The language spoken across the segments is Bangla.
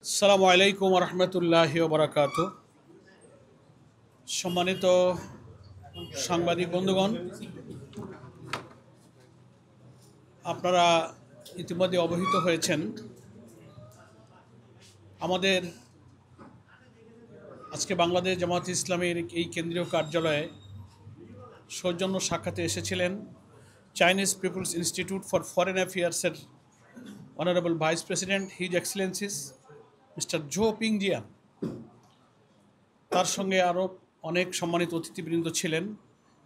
আসসালামু আলাইকুম রহমতুল্লাহি ওয়া বারাকাতুহু। সম্মানিত সাংবাদিক বন্ধুগণ, আপনারা ইতিমধ্যে অবহিত হয়েছেন আমাদের আজকে বাংলাদেশ জামায়াতে ইসলামীর এই কেন্দ্রীয় কার্যালয়ে সৌজন্য সাক্ষাতে এসেছিলেন Chinese People's Institute for Foreign অ্যাফেয়ার্সের honourable vice president his excellencies mister Zhou Pingjian. তার সঙ্গে আরও অনেক সম্মানিত অতিথিবৃন্দ ছিলেন।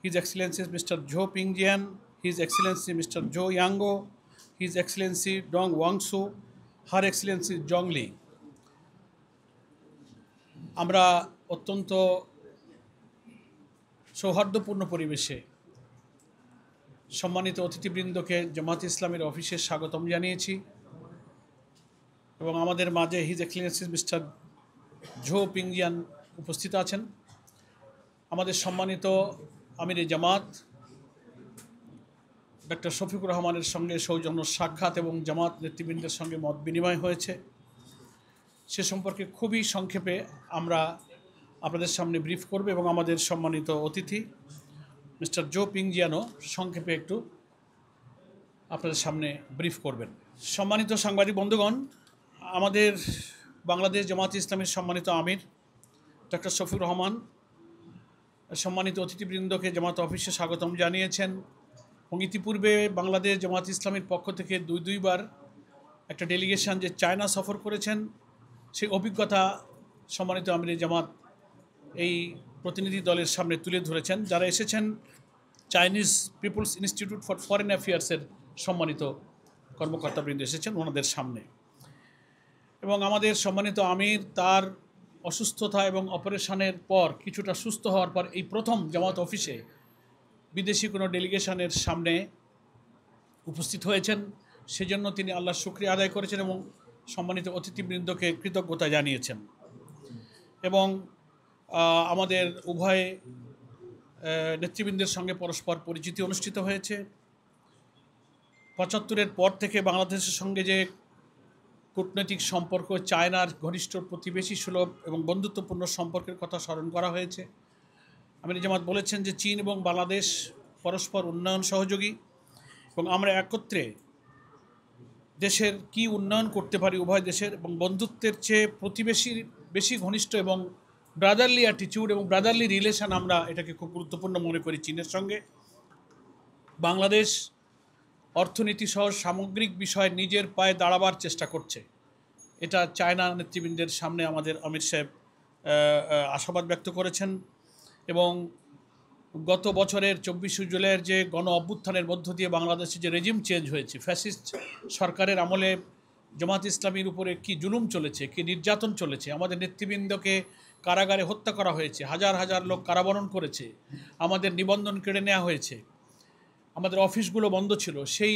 His excellency mister Zhou Pingjian, his excellency mister Zhou Yango, his excellency Dong Wangsu, her excellency Zhongli. আমরা অত্যন্ত সৌহার্দ্যপূর্ণ পরিবেশে সম্মানিত অতিথিবৃন্দকে জামায়াতে ইসলামীর অফিসে স্বাগতম জানিয়েছি এবং আমাদের মাঝে হিজ এক্সেলেন্সি মিস্টার জো পিংজিয়ান উপস্থিত আছেন। আমাদের সম্মানিত আমিরে জামাত ডক্টর শফিকুর রহমানের সঙ্গে সৌজন্য সাক্ষাৎ এবং জামাত নেতৃবৃন্দের সঙ্গে মত বিনিময় হয়েছে। সে সম্পর্কে খুবই সংক্ষেপে আমরা আপনাদের সামনে ব্রিফ করব এবং আমাদের সম্মানিত অতিথি মিস্টার জো পিংজিয়ানও সংক্ষেপে একটু আপনাদের সামনে ব্রিফ করবেন। সম্মানিত সাংবাদিক বন্ধুগণ, আমাদের বাংলাদেশ জামায়াতে ইসলামীর সম্মানিত আমির ডক্টর শফিকুর রহমান সম্মানিত অতিথিবৃন্দকে জামাত অফিসে স্বাগতম জানিয়েছেন এবং ইতিপূর্বে বাংলাদেশ জামাত ইসলামীর পক্ষ থেকে দুইবার একটা ডেলিগেশন যে চায়না সফর করেছেন, সেই অভিজ্ঞতা সম্মানিত আমির জামাত এই প্রতিনিধি দলের সামনে তুলে ধরেছেন। যারা এসেছেন Chinese People's Institute for Foreign অ্যাফেয়ার্সের সম্মানিত কর্মকর্তাবৃন্দ এসেছেন ওনাদের সামনে। এবং আমাদের সম্মানিত আমির তার অসুস্থতা এবং অপারেশনের পর কিছুটা সুস্থ হওয়ার পর এই প্রথম জামাত অফিসে বিদেশি কোনো ডেলিগেশনের সামনে উপস্থিত হয়েছেন। সেজন্য তিনি আল্লাহর শুকরিয়া আদায় করেছেন এবং সম্মানিত অতিথিবৃন্দকে কৃতজ্ঞতা জানিয়েছেন। এবং আমাদের উভয় নেতৃবৃন্দের সঙ্গে পরস্পর পরিচিতি অনুষ্ঠিত হয়েছে। ৭৫-এর পর থেকে বাংলাদেশের সঙ্গে যে কূটনৈতিক সম্পর্ক, চায়নার ঘনিষ্ঠ প্রতিবেশী সুলভ এবং বন্ধুত্বপূর্ণ সম্পর্কের কথা স্মরণ করা হয়েছে। আমির জামাত বলেছেন যে চীন এবং বাংলাদেশ পরস্পর উন্নয়ন সহযোগী এবং আমরা একত্রে দেশের কি উন্নয়ন করতে পারি উভয় দেশের, এবং বন্ধুত্বের চেয়ে প্রতিবেশী বেশি ঘনিষ্ঠ এবং ব্রাদারলি অ্যাটিটিউড এবং ব্রাদারলি রিলেশন, আমরা এটাকে খুব গুরুত্বপূর্ণ মনে করি চীনের সঙ্গে। বাংলাদেশ অর্থনীতি সহ সামগ্রিক বিষয়ে নিজের পায়ে দাঁড়াবার চেষ্টা করছে, এটা চায়না নেতৃবৃন্দের সামনে আমাদের আমির সাহেব আশাবাদ ব্যক্ত করেছেন। এবং গত বছরের ২৪শে জুলাইয়ের যে গণ অভ্যুত্থানের মধ্য দিয়ে বাংলাদেশে যে রেজিম চেঞ্জ হয়েছে, ফ্যাসিস্ট সরকারের আমলে জামাত ইসলামীর উপরে কি জুলুম চলেছে, কি নির্যাতন চলেছে, আমাদের নেতৃবৃন্দকে কারাগারে হত্যা করা হয়েছে, হাজার হাজার লোক কারাবরণ করেছে, আমাদের নিবন্ধন কেড়ে নেওয়া হয়েছে, আমাদের অফিসগুলো বন্ধ ছিল, সেই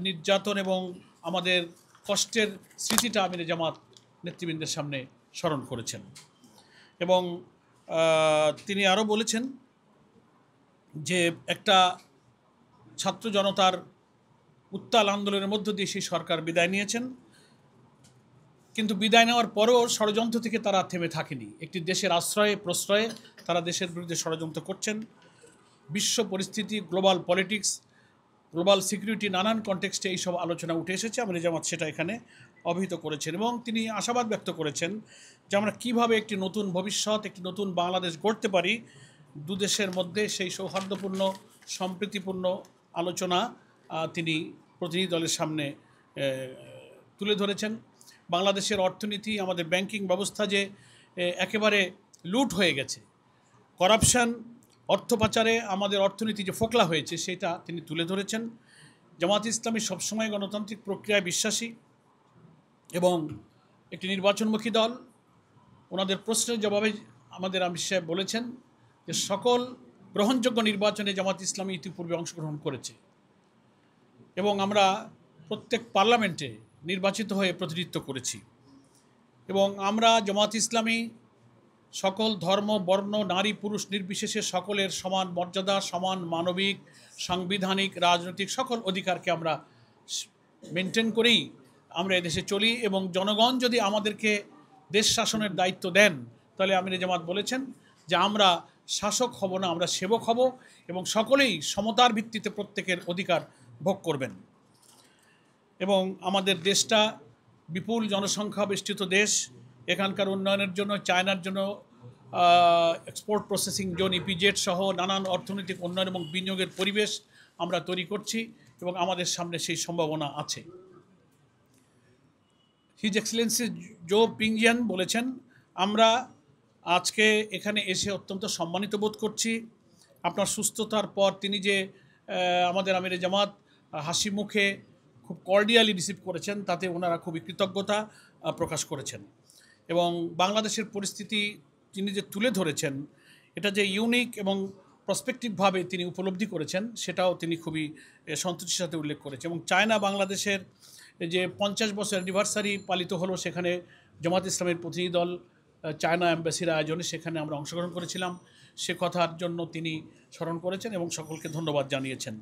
নির্যাতন এবং আমাদের কষ্টের স্মৃতিটা আমিরে জামাত নেতৃবৃন্দের সামনে স্মরণ করেছেন। এবং তিনি আরও বলেছেন যে একটা ছাত্র জনতার উত্তাল আন্দোলনের মধ্য দিয়ে সেই সরকার বিদায় নিয়েছেন, কিন্তু বিদায় নেওয়ার পরেও ষড়যন্ত্র থেকে তারা থেমে থাকেনি। একটি দেশের আশ্রয়ে প্রশ্রয়ে তারা দেশের বিরুদ্ধে ষড়যন্ত্র করছেন। বিশ্ব পরিস্থিতি, গ্লোবাল পলিটিক্স, গ্লোবাল সিকিউরিটি, নানান কনটেক্সটে এইসব আলোচনা উঠে এসেছে। আমির জামাত সেটা এখানে অবহিত করেছেন এবং তিনি আশাবাদ ব্যক্ত করেছেন যে আমরা কীভাবে একটি নতুন ভবিষ্যৎ, একটি নতুন বাংলাদেশ গড়তে পারি দুদেশের মধ্যে, সেই সৌহার্দ্যপূর্ণ সম্প্রীতিপূর্ণ আলোচনা তিনি প্রতিনিধি দলের সামনে তুলে ধরেছেন। বাংলাদেশের অর্থনীতি, আমাদের ব্যাংকিং ব্যবস্থা যে একেবারে লুট হয়ে গেছে, করাপশান, অর্থ পাচারে আমাদের অর্থনীতি যে ফোকলা হয়েছে, সেটা তিনি তুলে ধরেছেন। জামাত ইসলামী সবসময় গণতান্ত্রিক প্রক্রিয়ায় বিশ্বাসী এবং একটি নির্বাচনমুখী দল। ওনাদের প্রশ্নের জবাবে আমাদের আমির সাহেব বলেছেন যে সকল গ্রহণযোগ্য নির্বাচনে জামাত ইসলামী ইতিপূর্বে অংশগ্রহণ করেছে এবং আমরা প্রত্যেক পার্লামেন্টে নির্বাচিত হয়ে প্রতিনিধিত্ব করেছি এবং আমরা জামাত ইসলামী সকল ধর্ম, বর্ণ, নারী, পুরুষ নির্বিশেষে সকলের সমান মর্যাদা, সমান মানবিক, সাংবিধানিক, রাজনৈতিক সকল অধিকারকে আমরা মেনটেন করেই আমরা এদেশে চলি, এবং জনগণ যদি আমাদেরকে দেশ শাসনের দায়িত্ব দেন, তাহলে আমির জামাত বলেছেন যে আমরা শাসক হব না, আমরা সেবক হব, এবং সকলেই সমতার ভিত্তিতে প্রত্যেকের অধিকার ভোগ করবেন। এবং আমাদের দেশটা বিপুল জনসংখ্যা বেষ্টিত দেশ, এখানকার উন্নয়নের জন্য চায়নার জন্য এক্সপোর্ট প্রসেসিং জোন ইপিজেড সহ নানান অর্থনৈতিক উন্নয়ন এবং বিনিয়োগের পরিবেশ আমরা তৈরি করছি, এবং আমাদের সামনে সেই সম্ভাবনা আছে। হিজ এক্সেলেন্সি জো পিংজিয়ান বলেছেন, আমরা আজকে এখানে এসে অত্যন্ত সম্মানিত বোধ করছি। আপনার সুস্থতার পর তিনি যে আমাদের আমিরে জামাত হাসি মুখে খুব কর্ডিয়ালি রিসিভ করেছেন, তাতে ওনারা খুবই কৃতজ্ঞতা প্রকাশ করেছেন। এবং বাংলাদেশের পরিস্থিতি তিনি যে তুলে ধরেছেন, এটা যে ইউনিক এবং প্রসপেক্টিভভাবে তিনি উপলব্ধি করেছেন, সেটাও তিনি খুবই সন্তুষ্টির সাথে উল্লেখ করেছেন। এবং চায়না বাংলাদেশের যে 50 বছর অ্যানিভার্সারি পালিত হলো, সেখানে জামাত ইসলামের প্রতিনিধি দল চায়না অ্যাম্বাসির আয়োজনে সেখানে আমরা অংশগ্রহণ করেছিলাম, সে কথার জন্য তিনি স্মরণ করেছেন এবং সকলকে ধন্যবাদ জানিয়েছেন।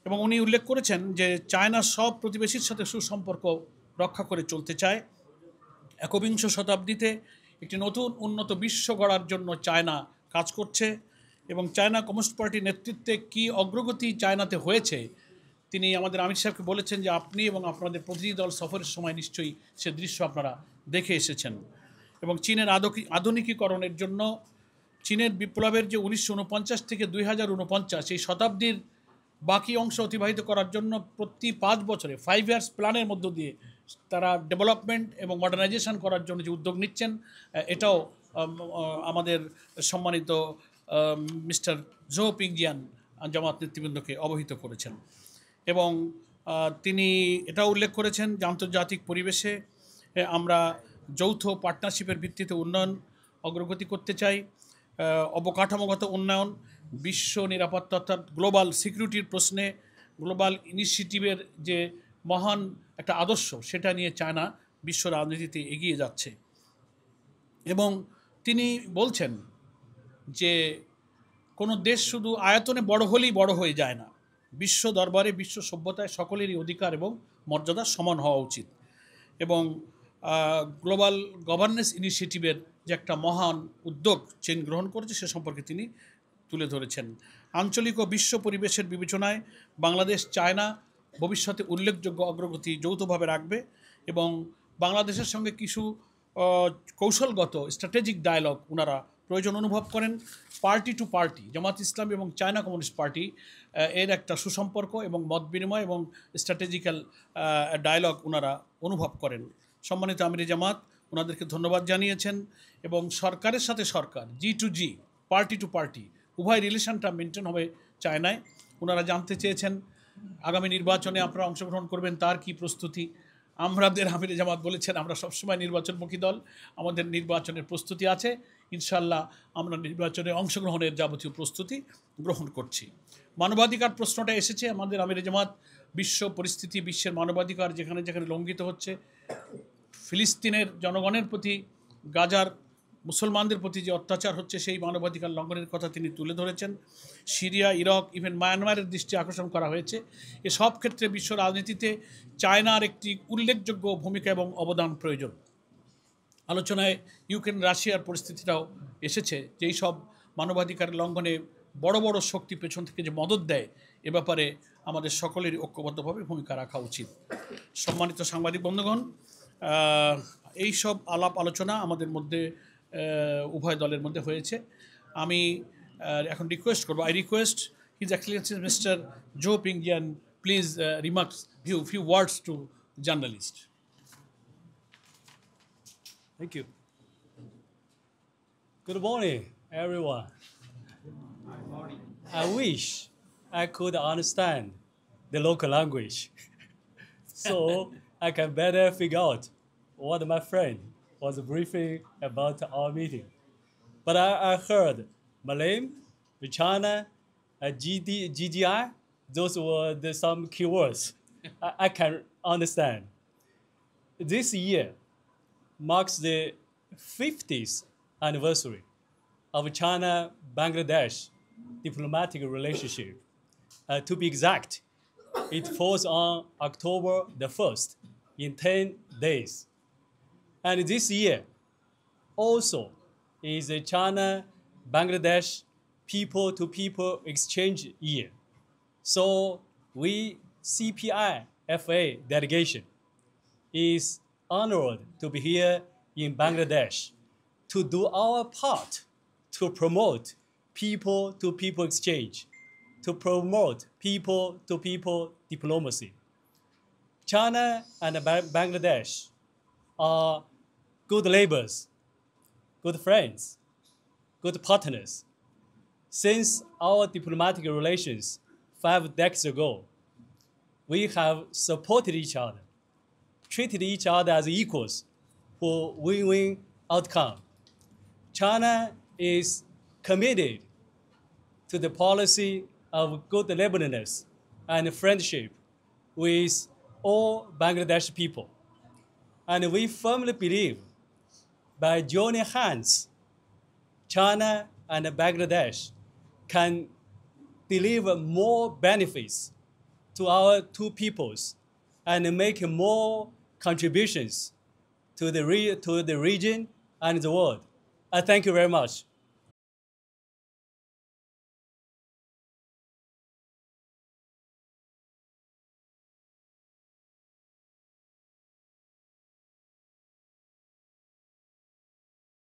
এবং উনি উল্লেখ করেছেন যে চায়না সব প্রতিবেশীর সাথে সুসম্পর্ক রক্ষা করে চলতে চায়। একবিংশ শতাব্দীতে একটি নতুন উন্নত বিশ্ব গড়ার জন্য চায়না কাজ করছে, এবং চায়না কমিউনিস্ট পার্টির নেতৃত্বে কী অগ্রগতি চায়নাতে হয়েছে তিনি আমাদের আমির সাহেবকে বলেছেন যে আপনি এবং আপনাদের প্রতিনিধি দল সফরের সময় নিশ্চয়ই সে দৃশ্য আপনারা দেখে এসেছেন। এবং চীনের আধুনিকীকরণের জন্য চীনের বিপ্লবের যে 1949 থেকে 2049 এই শতাব্দীর বাকি অংশ অতিবাহিত করার জন্য প্রতি 5 বছরে 5 ইয়ার্স প্ল্যানের মধ্য দিয়ে তারা ডেভেলপমেন্ট এবং মডার্নাইজেশন করার জন্য যে উদ্যোগ নিচ্ছেন, এটাও আমাদের সম্মানিত মিস্টার জো পিংজিয়ান জামাত নেতৃবৃন্দকে অবহিত করেছেন। এবং তিনি এটাও উল্লেখ করেছেন যে আন্তর্জাতিক পরিবেশে আমরা যৌথ পার্টনারশিপের ভিত্তিতে উন্নয়ন অগ্রগতি করতে চাই। অবকাঠামোগত উন্নয়ন, বিশ্ব নিরাপত্তা অর্থাৎ গ্লোবাল সিকিউরিটির প্রশ্নে গ্লোবাল ইনিশিয়েটিভের যে মহান একটা আদর্শ, সেটা নিয়ে চায়না বিশ্ব রাজনীতিতে এগিয়ে যাচ্ছে। এবং তিনি বলছেন যে কোনো দেশ শুধু আয়তনে বড় হলেই বড় হয়ে যায় না, বিশ্ব দরবারে বিশ্ব সভ্যতায় সকলেরই অধিকার এবং মর্যাদা সমান হওয়া উচিত। এবং গ্লোবাল গভর্নেন্স ইনিশিয়েটিভের যে একটা মহান উদ্যোগ চীন গ্রহণ করেছে, সে সম্পর্কে তিনি তুলে ধরেছেন। আঞ্চলিক ও বিশ্ব পরিবেশের বিবেচনায় বাংলাদেশ চায়না ভবিষ্যতে উল্লেখযোগ্য অগ্রগতি যৌথভাবে রাখবে, এবং বাংলাদেশের সঙ্গে কিছু কৌশলগত স্ট্র্যাটেজিক ডায়ালগ ওনারা প্রয়োজন অনুভব করেন। পার্টি টু পার্টি জামাত ইসলাম এবং চায়না কমিউনিস্ট পার্টি এর একটা সুসম্পর্ক এবং মত বিনিময় এবং স্ট্র্যাটেজিক্যাল ডায়ালগ ওনারা অনুভব করেন। সম্মানিত আমিরে জামাত ওনাদেরকে ধন্যবাদ জানিয়েছেন, এবং সরকারের সাথে সরকার G2G পার্টি টু পার্টি উভয় রিলেশনটা মেনটেন হবে চায়নায়। ওনারা জানতে চেয়েছেন আগামী নির্বাচনে আপনারা অংশগ্রহণ করবেন, তার কি প্রস্তুতি। আমাদের আমিরে জামাত বলেছেন আমরা সবসময় নির্বাচনমুখী দল, আমাদের নির্বাচনের প্রস্তুতি আছে, ইনশাল্লাহ আমরা নির্বাচনে অংশগ্রহণের যাবতীয় প্রস্তুতি গ্রহণ করছি। মানবাধিকার প্রশ্নটা এসেছে, আমাদের আমিরে জামাত বিশ্ব পরিস্থিতি, বিশ্বের মানবাধিকার যেখানে যেখানে লঙ্ঘিত হচ্ছে, ফিলিস্তিনের জনগণের প্রতি, গাজার মুসলমানদের প্রতি যে অত্যাচার হচ্ছে, সেই মানবাধিকার লঙ্ঘনের কথা তিনি তুলে ধরেছেন। সিরিয়া, ইরাক, ইভেন মায়ানমারের দৃষ্টি আকর্ষণ করা হয়েছে। এসব ক্ষেত্রে বিশ্ব রাজনীতিতে চায়নার একটি উল্লেখযোগ্য ভূমিকা এবং অবদান প্রয়োজন। আলোচনায় ইউক্রেন রাশিয়ার পরিস্থিতিটাও এসেছে, যেই সব মানবাধিকার লঙ্ঘনে বড় বড় শক্তি পেছন থেকে যে মদত দেয়, এ ব্যাপারে আমাদের সকলেরই ঐক্যবদ্ধভাবে ভূমিকা রাখা উচিত। সম্মানিত সাংবাদিক বন্ধুগণ, এই সব আলাপ আলোচনা আমাদের মধ্যে উভয় দলের মধ্যে হয়েছে। আমি এখন রিকোয়েস্ট করব, I request his excellency mister Zhou Pingjian please remarks few words to journalists. Thank you. Good morning, everyone. I wish I could understand the local language so I can better figure out what my friend was briefing about our meeting. But I heard Malay, China, GDI, those were some keywords I can understand. This year marks the 50th anniversary of China-Bangladesh diplomatic relationship. To be exact, it falls on October the 1st, in 10 days. And this year also is a China-Bangladesh people-to-people exchange year. So we, CPI FA delegation, is honored to be here in Bangladesh to do our part to promote people-to-people exchange, to promote people-to-people diplomacy. China and Bangladesh are good neighbors, good friends, good partners. Since our diplomatic relations 5 decades ago, we have supported each other, treated each other as equals for win-win outcome. China is committed to the policy of good neighborliness and friendship with all Bangladeshi people. And we firmly believe by joining hands, China and Bangladesh can deliver more benefits to our two peoples and make more contributions to the region and the world. I thank you very much.